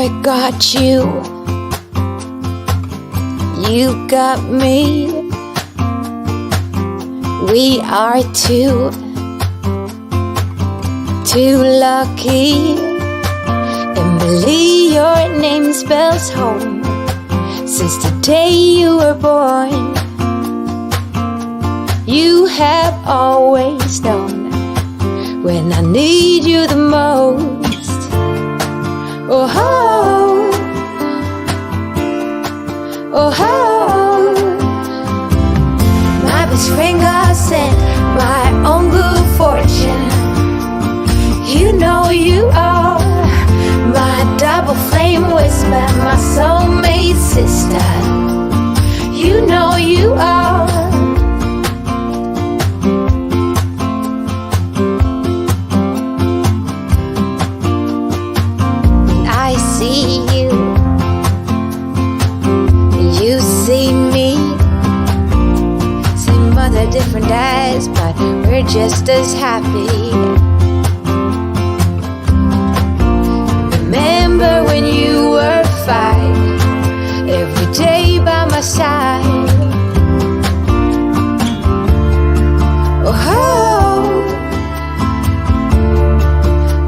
I got you, you got me. We are two lucky. Emily, your name spells home since the day you were born. You have always known when I need you the most. Oh, oh, oh, oh. My best friend God sent my own good fortune. You know you are my double flame whisper, my soulmate sister. You know you are. I see you, you see me. Same mother, different dads, but we're just as happy. Remember when you were 5, every day by my side. Oh, oh,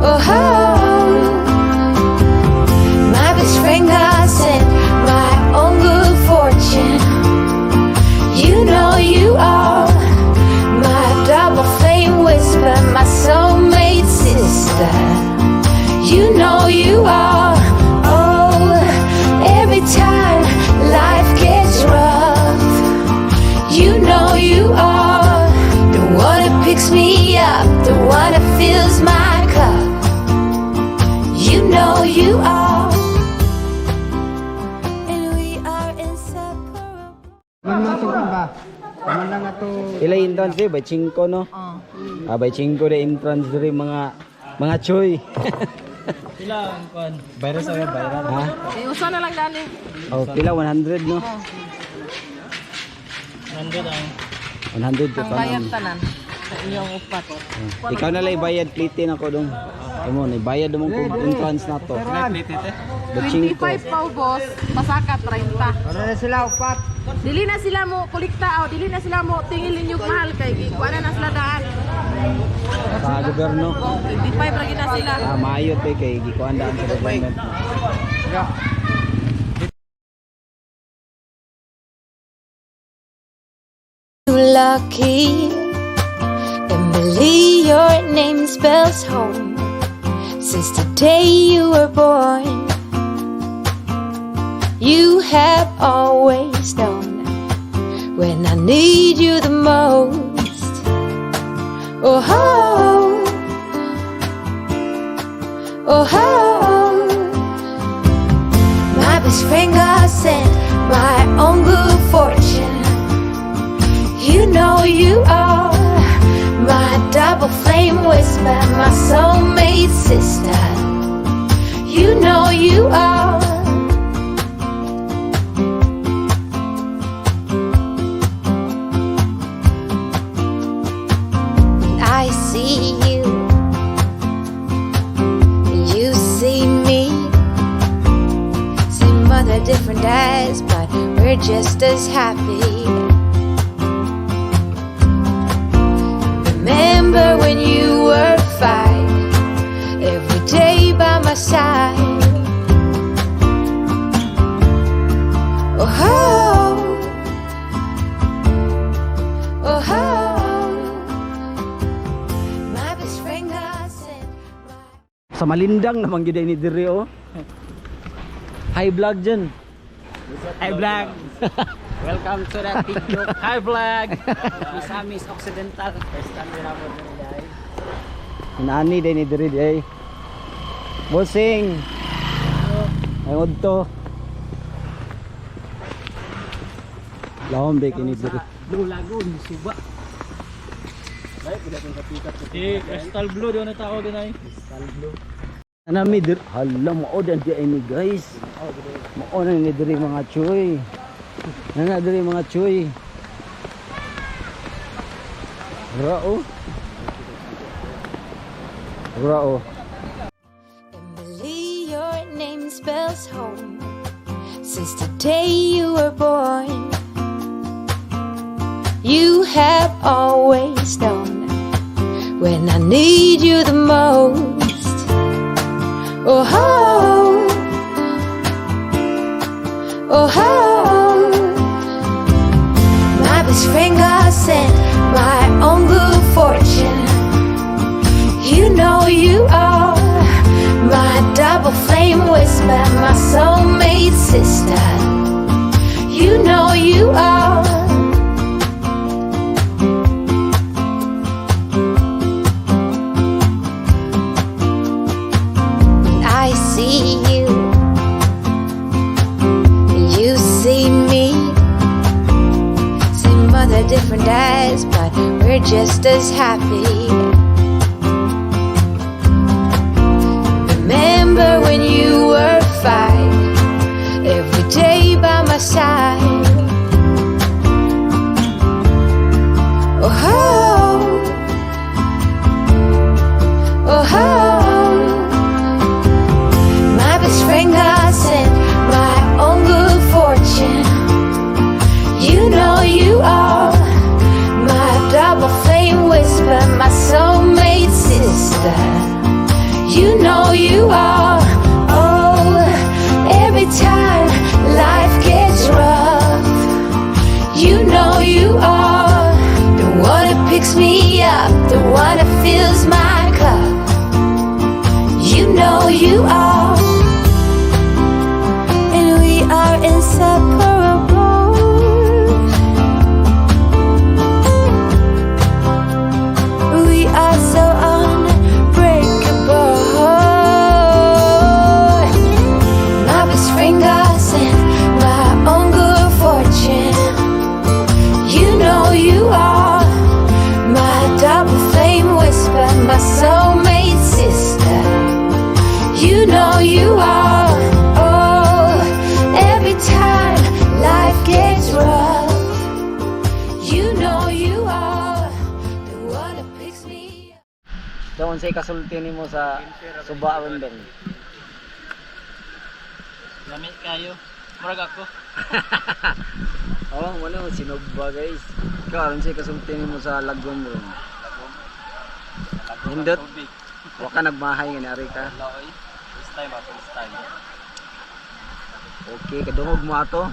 oh, oh. My best friend God sent my own good fortune. You know you are my double flame whisper, my soulmate sister. You know you are. Oh, every time life gets rough, you know you are the one that picks me up, the one that fills my cup. You know you are. And we are inseparable. Ilay entrance di by 5 no. By 5 de entrance diri mga choy. Pila ang kon? Bayra sa bayra. Ha? Usa na lang dali. Oh, pila 100 no. 100 ang 100 to Ang bayad tanan sa inyong upat. Ikaw na lang bayad plitin ako dong. Amo ni bayad mo ko entrance na to. plate ite. 25 pa boss, pasakat 30. Para na sila upat. Dili na sila mo kulikta o dili na sila mo tingilin yung mahal kay wala na sila daan. Sa gobyerno. 25 lagi na sila. Maayo te kay gikuan daan sa government. Lucky, Emily, your name spells home since the day you were born. You have always known when I need you the most. Oh, oh, oh, oh. My best friend God sent my own good fortune. You know you are my double flame whisper, my soulmate sister. You know you are. I see you, you see me. Same mother, different dads, but we're just as happy. Remember when you were 5, every day by my side. Oh, oh, oh, oh. My best friend God sent my... Sa Malindang naman gid ni diri oh. Hi vlog dyan. Hi vlog. Welcome to the TikTok. Hi vlog. Misamis Occidental. First time din ako dito guys. Nani din ni diri ay. Bossing. Ay odto. Lawom de kini diri. Blue Lagoon, Suba. Ay, pila kong kapikat. Crystal Blue doon na tao din ay. Crystal Blue. Anami dir. Hala mo odan di ay ni guys. Mao na ni diri mga choy. Nana diri mga choy. Rao. Rao. Emily, your name spells since the day you were born. You have always known when I need you the most. Oh, oh, oh, oh. My best friend God sent my own good fortune. You know you are my double flame whisper, my soulmate sister. You know you are. When I see you, you see me. Same mother, different dads, but we're just as happy. Remember when you were 5, every day by my side. Oh, oh, oh, oh. My best friend God sent my own good fortune. You know you are my double flame whisper, my soulmate sister. You know you are. Oh, every time life gets rough, you know you are the one that picks me up, the one that fills my cup. You know you are, and we are inseparable. We are so unbreakable. My best friend God sent my own good fortune. You know you are my double flame whisper, my soulmate sister. You know you are. Oh, every time life gets rough, you know you are the one that picks me up. Doon say kasulti nimo sa subaon dong. Lami kayo. Murag ako. Oh, wala mo sinugba guys. Karon say kasulti nimo sa lagon ron. Hindot. Wa ka nagmahay nga ari ka. Laoy. First time ako, first time. Okay, kadungog mo ato.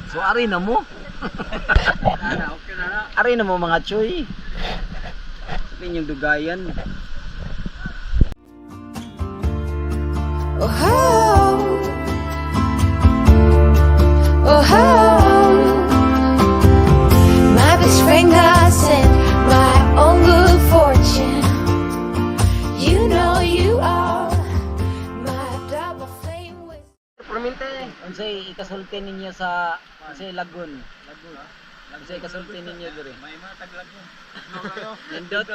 So ari na mo. Okay na. Ari na mo mga choy. Sabi yung dugayan. Oh, oh, oh, oh. My best friend God sent my own good fortune. You know you are my double flame with. Permente, unsay ikasulti ninyo sa unsay lagon? Lagon. Unsay ikasulti ninyo dire? May mga taglagon. Nindot.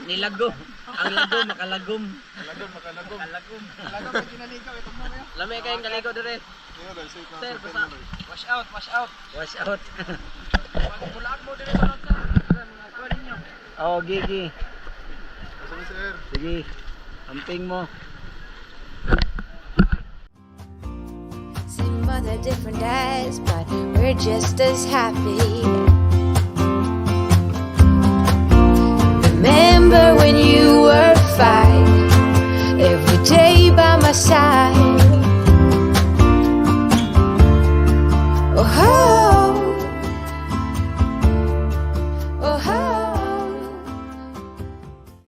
Nilago. Ang lago makalagom. Kalagom. Lami kayong kaligo dire. Sir, basta wash out. Wash out. Bulaan mo dire sa nota. Mga kuha ninyo. Oh, gigi. Sige. Amping mo. Same mother, different dads, but we're just as happy. Remember when you were 5, every day by my side.